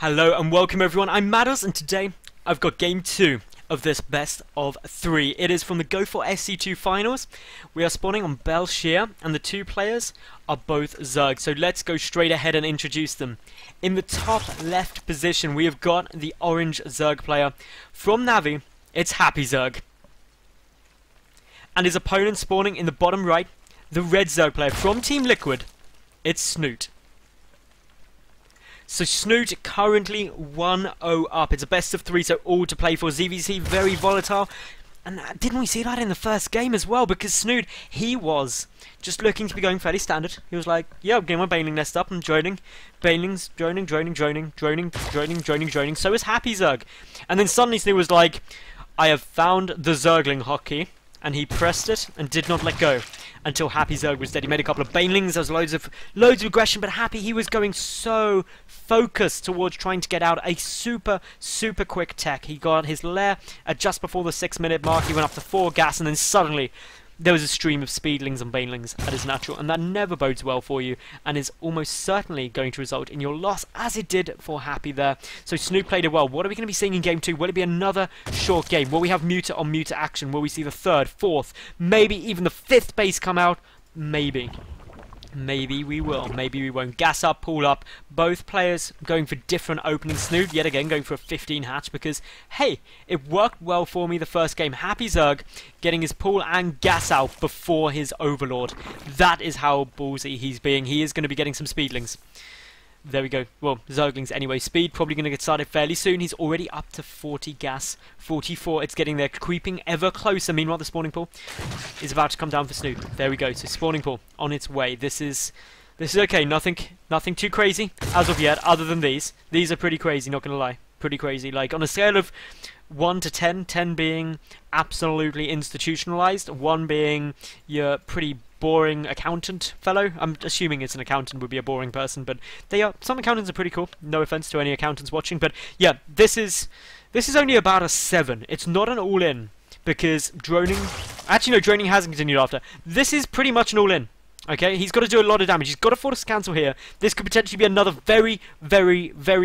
Hello and welcome everyone, I'm Madals and today I've got game 2 of this best of 3. It is from the Go for SC2 finals. We are spawning on Belshire and the two players are both Zerg. So let's go straight ahead and introduce them. In the top left position we have got the orange Zerg player. From Navi, it's HappyZerG. And his opponent spawning in the bottom right, the red Zerg player. From Team Liquid, it's Snute. So Snute currently 1-0 up. It's a best of 3, so all to play for. ZvZ very volatile. And didn't we see that in the first game as well? Because Snute, he was just looking to be going fairly standard. He was like, yeah, I'm getting my Baneling nest up. I'm droning. Banelings, droning. So is HappyZerG. And then suddenly Snute was like, I have found the Zergling hotkey. And he pressed it and did not let go until HappyZerG was dead. He made a couple of Banelings. There was loads of aggression, but Happy, he was going so focused towards trying to get out a super quick tech. He got his lair at just before the 6-minute mark. He went up to 4 gas, and then suddenly there was a stream of Speedlings and Banelings at his natural, and that never bodes well for you, and is almost certainly going to result in your loss, as it did for Happy there. So Snoop played it well. What are we going to be seeing in game 2? Will it be another short game? Will we have muta on muta action? Will we see the 3rd, 4th, maybe even the 5th base come out? Maybe. Maybe we will, maybe we won't. Gas up, pull up, both players going for different openings. Snoop yet again going for a 15 hatch because, hey, it worked well for me the first game. HappyZerG getting his pull and gas out before his overlord. That is how ballsy he's being. He is going to be getting some speedlings. There we go. Well, Zerglings anyway. Speed probably going to get started fairly soon. He's already up to 40 gas. 44. It's getting there. Creeping ever closer. Meanwhile, the spawning pool is about to come down for Snoop. There we go. So spawning pool on its way. This is okay. Nothing too crazy as of yet, other than these. These are pretty crazy, not going to lie. Pretty crazy. Like, on a scale of 1 to 10, 10 being absolutely institutionalized, 1 being your pretty boring accountant fellow. I'm assuming it's an accountant would be a boring person, but they are. Some accountants are pretty cool. No offense to any accountants watching, but yeah, this is only about a 7. It's not an all-in because droning. Actually, no, droning hasn't continued after. This is pretty much an all-in. Okay, he's got to do a lot of damage. He's got to force cancel here. This could potentially be another very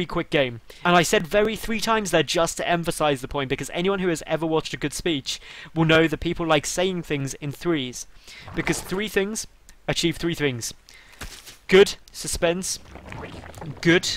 quick game. And I said very 3 times there just to emphasize the point, because anyone who has ever watched a good speech will know that people like saying things in 3s. Because 3 things achieve 3 things. Good suspense, good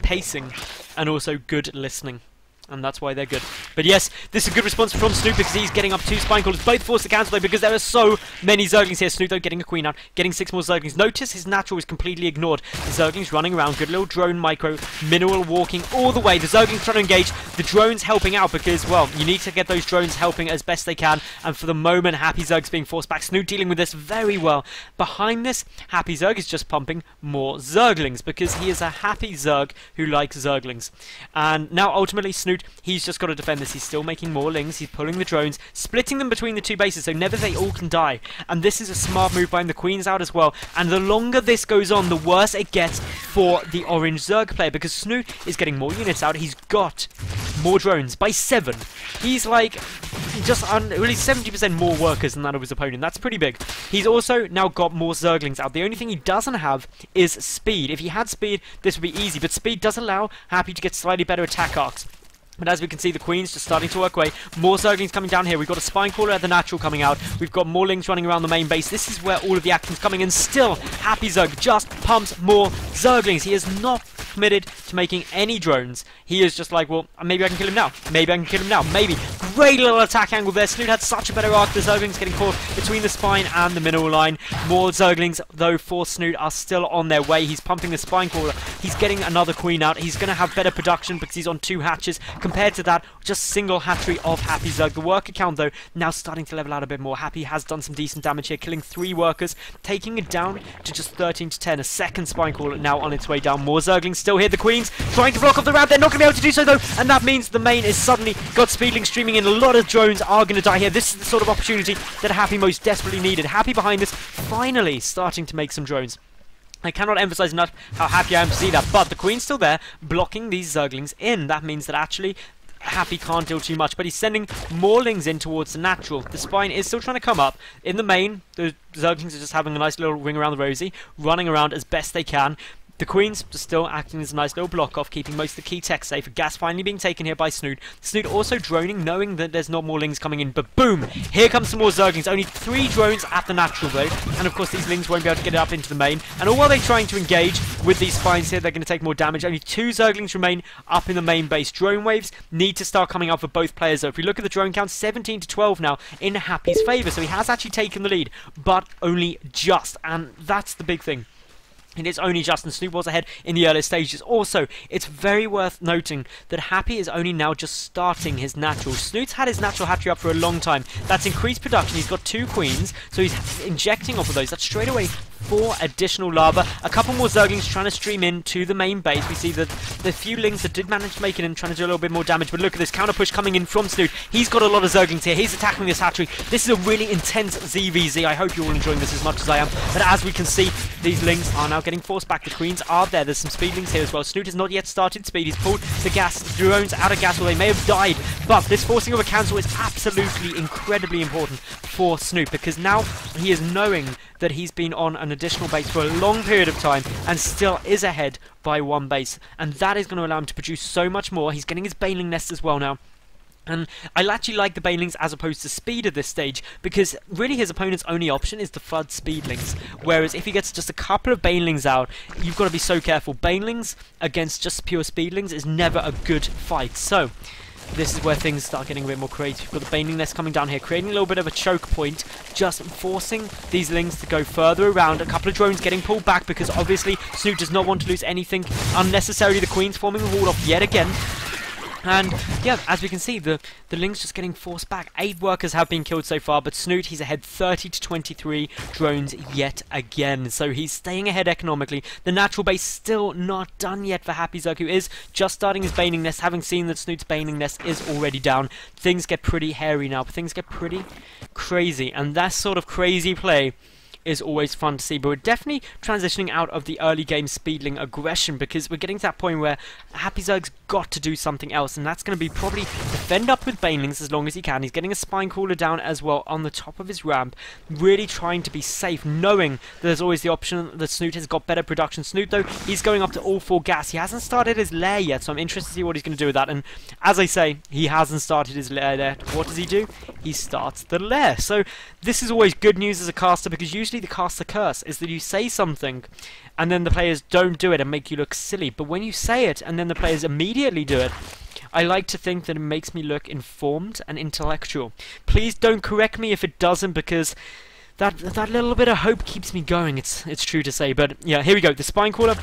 pacing, and also good listening. And that's why they're good. But yes, this is a good response from Snoop because he's getting up 2 spine callers. Both forced to cancel though because there are so many Zerglings here. Snoop though getting a queen out, getting 6 more Zerglings. Notice his natural is completely ignored. The Zerglings running around, good little drone micro, mineral walking all the way. The Zerglings trying to engage, the drones helping out because, well, you need to get those drones helping as best they can. And for the moment, HappyZerG's being forced back. Snoop dealing with this very well. Behind this, HappyZerG is just pumping more Zerglings because he is a HappyZerG who likes Zerglings. And now ultimately, Snoop, he's just got to defend this. He's still making more lings. He's pulling the drones, splitting them between the 2 bases, so never they all can die. And this is a smart move by the queens out as well. And the longer this goes on, the worse it gets for the orange Zerg player, because Snoop is getting more units out. He's got more drones by 7. He's like just really 70% more workers than that of his opponent. That's pretty big. He's also now got more Zerglings out. The only thing he doesn't have is speed. If he had speed, this would be easy, but speed does allow Happy to get slightly better attack arcs. But as we can see, the queen's just starting to work away. More Zerglings coming down here. We've got a spine caller at the natural coming out. We've got more lings running around the main base. This is where all of the action's coming in. Still, HappyZerG just pumps more Zerglings. He is not committed to making any drones. He is just like, well, maybe I can kill him now. Maybe I can kill him now. Maybe. Great little attack angle there. Snoot had such a better arc. The Zerglings getting caught between the spine and the mineral line. More Zerglings, though, for Snoot are still on their way. He's pumping the spine caller. He's getting another queen out. He's going to have better production because he's on 2 hatches. Compared to that, just single hatchery of HappyZerG. The worker count, though, now starting to level out a bit more. Happy has done some decent damage here, killing 3 workers, taking it down to just 13 to 10. A second spine caller now on its way down. More Zerglings still here. The queens trying to block off the ramp. They're not going to be able to do so, though, and that means the main is suddenly got Speedling streaming in. A lot of drones are going to die here. This is the sort of opportunity that Happy most desperately needed. Happy behind this, finally starting to make some drones. I cannot emphasize enough how happy I am to see that, but the queen's still there, blocking these Zerglings in. That means that actually Happy can't deal too much, but he's sending more lings in towards the natural. The spine is still trying to come up. In the main, the Zerglings are just having a nice little ring around the rosy, running around as best they can. The Queens still acting as a nice little block off, keeping most of the key tech safe. Gas finally being taken here by Snute. Snute also droning, knowing that there's not more Lings coming in, but boom! Here comes some more Zerglings. Only 3 drones at the natural though, and of course these Lings won't be able to get it up into the main. And all while they're trying to engage with these spines here, they're going to take more damage. Only 2 Zerglings remain up in the main base. Drone waves need to start coming out for both players though. If we look at the drone count, 17 to 12 now in Happy's favour, so he has actually taken the lead, but only just, and that's the big thing. It is only just, and Snute was ahead in the earlier stages. Also, it's very worth noting that Happy is only now just starting his natural. Snute's had his natural hatchery up for a long time. That's increased production. He's got 2 queens, so he's injecting off of those. That's straight away 4 additional lava. A couple more Zerglings trying to stream in to the main base. We see that the few Lings that did manage to make it in, trying to do a little bit more damage, but look at this counter push coming in from Snute. He's got a lot of Zerglings here. He's attacking this hatchery. This is a really intense ZvZ. I hope you're all enjoying this as much as I am. But as we can see, these Lings are now getting forced back. The Queens are there. There's some Speedlings here as well. Snute has not yet started speed. He's pulled the gas. Drones out of gas, or they may have died. But this forcing of a cancel is absolutely incredibly important for Snute, because now he is knowing that he's been on an additional base for a long period of time and still is ahead by 1 base. And that is going to allow him to produce so much more. He's getting his Baneling nest as well now. And I actually like the Banelings as opposed to speed at this stage, because really his opponent's only option is to flood Speedlings. Whereas if he gets just a couple of Banelings out, you've got to be so careful. Banelings against just pure Speedlings is never a good fight. So this is where things start getting a bit more creative. We've got the Baneling nest coming down here, creating a little bit of a choke point, just forcing these Lings to go further around. A couple of drones getting pulled back because obviously Snute does not want to lose anything unnecessarily. The Queen's forming a wall off yet again. And yeah, as we can see, the Lings just getting forced back. 8 workers have been killed so far, but Snute, he's ahead 30 to 23 drones yet again. So he's staying ahead economically. The natural base still not done yet for HappyZerG, who is just starting his Baneling nest, having seen that Snute's Baneling nest is already down. Things get pretty hairy now, things get pretty crazy, and that sort of crazy play is always fun to see. But we're definitely transitioning out of the early game Speedling aggression, because we're getting to that point where HappyZerG's got to do something else, and that's going to be probably defend up with Banelings as long as he can. He's getting a Spine Crawler down as well on the top of his ramp, really trying to be safe, knowing that there's always the option that Snute has got better production. Snute, though, he's going up to all 4 gas. He hasn't started his lair yet, so I'm interested to see what he's going to do with that. And as I say, he hasn't started his lair yet. What does he do? He starts the lair. So this is always good news as a caster, because usually the caster curse is that you say something and then the players don't do it and make you look silly. But when you say it and then the players immediately do it, I like to think that it makes me look informed and intellectual. Please don't correct me if it doesn't, because that little bit of hope keeps me going. It's true to say. But yeah, here we go. The Spine Crawler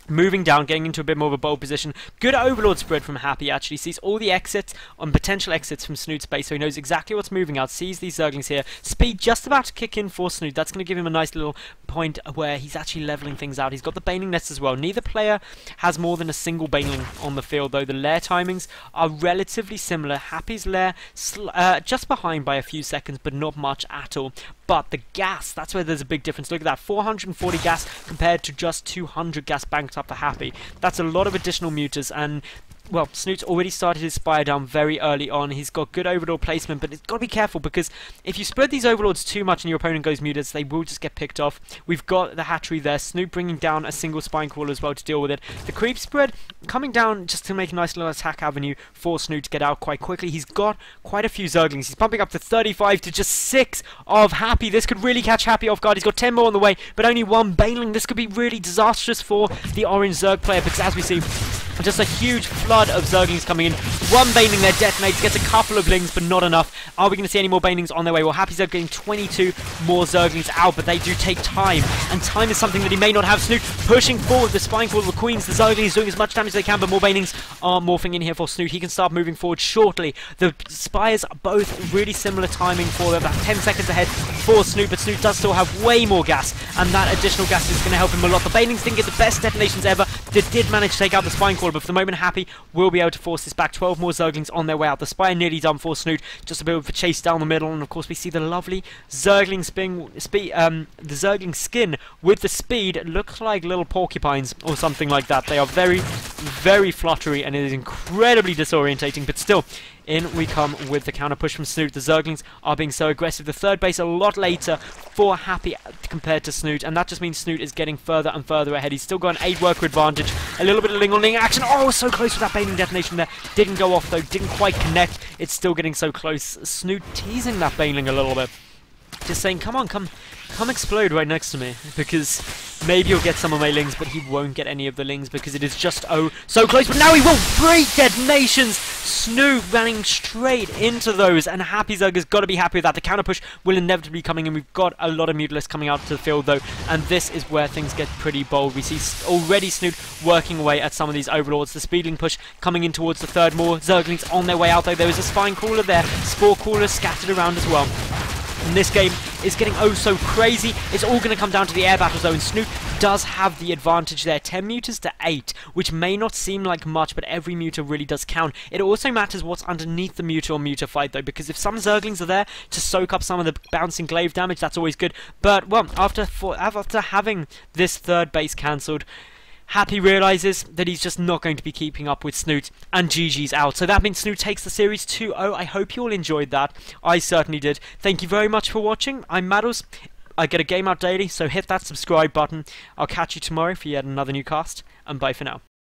moving down, getting into a bit more of a bold position. Good Overlord spread from Happy, actually. Sees all the exits on potential exits from Snute's base, so he knows exactly what's moving out. Sees these Zerglings here. Speed just about to kick in for Snute. That's going to give him a nice little point where he's actually leveling things out. He's got the Baneling nest as well. Neither player has more than a single Baneling on the field, though. The lair timings are relatively similar. Happy's lair just behind by a few seconds, but not much at all. But the gas, that's where there's a big difference. Look at that, 440 gas compared to just 200 gas banked up for Happy. That's a lot of additional muters, and well, Snute's already started his Spire down very early on. He's got good Overlord placement, but it's got to be careful, because if you spread these Overlords too much and your opponent goes muted, they will just get picked off. We've got the hatchery there. Snute bringing down a single Spine Crawler as well to deal with it. The creep spread coming down just to make a nice little attack avenue for Snute to get out quite quickly. He's got quite a few Zerglings. He's pumping up to 35 to just 6 of Happy. This could really catch Happy off guard. He's got 10 more on the way, but only 1 Baneling. This could be really disastrous for the orange Zerg player, because as we see, just a huge flood of Zerglings coming in. 1 Baneling there detonates, gets a couple of Lings, but not enough. Are we going to see any more Banelings on their way? Well, HappyZerG getting 22 more Zerglings out, but they do take time. And time is something that he may not have. Snute pushing forward. The Spine Crawler, the Queens, the Zerglings doing as much damage as they can, but more Banelings are morphing in here for Snute. He can start moving forward shortly. The Spires are both really similar timing for them, about 10 seconds ahead for Snute, but Snute does still have way more gas, and that additional gas is going to help him a lot. The Banelings didn't get the best detonations ever. They did manage to take out the Spine Crawler, but for the moment, Happy will be able to force this back. 12 more Zerglings on their way out. The Spire nearly done for Snute. Just a bit of a chase down the middle, and of course we see the lovely Zergling the Zergling skin with the speed. It looks like little porcupines or something like that. They are very, very fluttery, and it is incredibly disorientating, but still, In we come with the counter push from Snute. The Zerglings are being so aggressive. The third base a lot later for Happy compared to Snute, and that just means Snute is getting further and further ahead. He's still got an 8 worker advantage. A little bit of ling-on-ling action. Oh, so close with that bailing detonation there. Didn't go off though, didn't quite connect. It's still getting so close. Snute teasing that bailing a little bit. Just saying, come on, come explode right next to me, because maybe you'll get some of my lings, but he won't get any of the lings because it is just, oh, so close. But now he will break detonations. Snute running straight into those, and HappyZerG has got to be happy with that. The counter push will inevitably be coming, and we've got a lot of Mutalisks coming out to the field though, and this is where things get pretty bold. We see already Snute working away at some of these overlords. The speedling push coming in towards the third. More Zerglings on their way out though. There is a spine crawler there, spore crawlers scattered around as well. And this game is getting oh so crazy. It's all going to come down to the air battles though, and Snute does have the advantage there. 10 muters to 8, which may not seem like much, but every muter really does count. It also matters what's underneath the muter or muter fight though, because if some Zerglings are there to soak up some of the bouncing glaive damage, that's always good. But, well, after having this third base cancelled, Happy realises that he's just not going to be keeping up with Snute, and GG's out. So that means Snute takes the series 2-0. I hope you all enjoyed that. I certainly did. Thank you very much for watching. I'm Madals. I get a game out daily, so hit that subscribe button. I'll catch you tomorrow for yet another new cast, and bye for now.